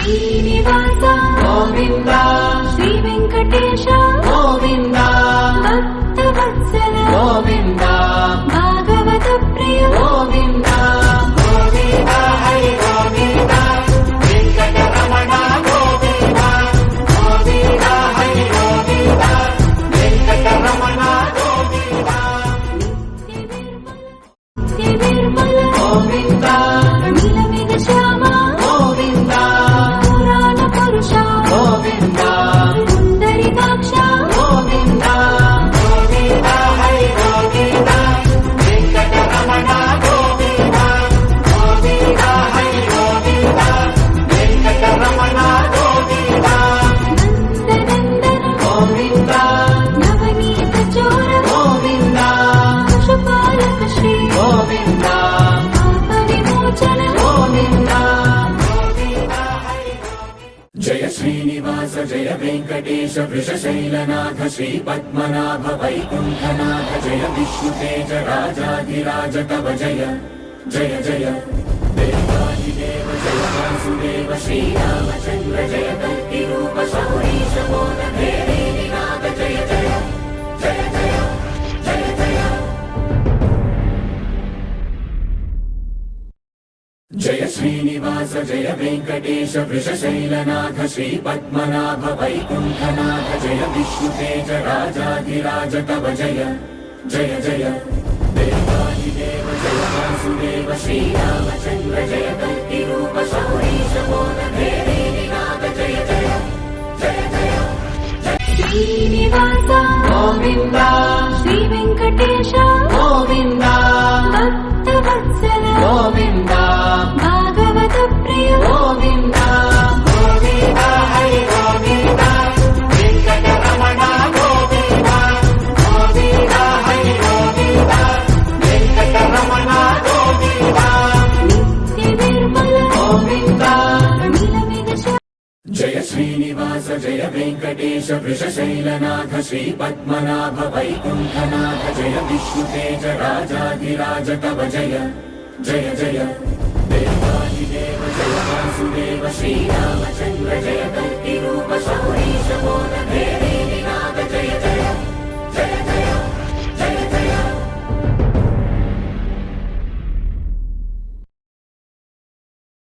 శ్రీనివాస గోవింద శ్రీ వెంకటేశ గోవింద భక్తవత్సల గోవింద భాగవత ప్రియ గోవింద గోవింద హరి గోవింద వెంకటరమణ గోవింద గోవింద హరి గోవింద వెంకటరమణ గోవింద నిత్య నిర్మల గోవింద నీలమేఘ శ్యామ గోవింద పురాణ పురుష గోవింద పుండరీకాక్ష గోవింద గోవింద హరి గోవింద వెంకటరమణ గోవింద గోవింద హరి గోవింద వెంకటరమణ గోవింద నందనందన గోవింద నవనీత చోర గోవింద పశుపాలక శ్రీ గోవింద పాప విమోచన గోవింద గోవింద హరి జయ శ్రీనివాస జయ వెంకటేశ వృషశైలనాథ శ్రీ పద్మనాభ వైకుంఠనాథ జయ విష్ణుతేజ రాజాధిరాజ కవ జయ జయ జయ దేవాదిదేవ జయ వాసుదేవ శ్రీరామచంద్ర జయ కల్కి రూప శౌరీశ మోద భేరీనాథ జయ జయ జయ జయ జయ జయ జయ శ్రీనివాస జయ వెంకటేశ వృషశైలనాథ శ్రీ పద్మనాభ వైకుంఠనాథ జయ విష్ణుతేజ రాజాధిరాజ కవ జయ జయ జయ దేవాదిదేవ జయ వాసుదేవ శ్రీరామచంద్ర జయ కల్కి రూప శౌరీశ మోద భేరీనాథ జయ జయ జయ జయ శ్రీనివాస గోవింద శ్రీ వెంకటేశ గోవింద భక్తవత్సల గోవింద భాగవత ప్రియ గోవింద గోవింద హరి గోవింద వెంకటరమణ గోవింద గోవింద హరి గోవింద వెంకటరమణ గోవింద నిత్య నిర్మల గోవింద నీలమేఘ శ్యామ జయ శ్రీనివాస జయ వెంకటేశ వృషశైలనాథ శ్రీ పద్మనాభ వైకుంఠనాథ జయ విష్ణుతేజ రాజాధిరాజ కవ జయ జయ జయ దేవాదిదేవ జయ వాసుదేవ శ్రీరామచంద్ర జయ కల్కి రూప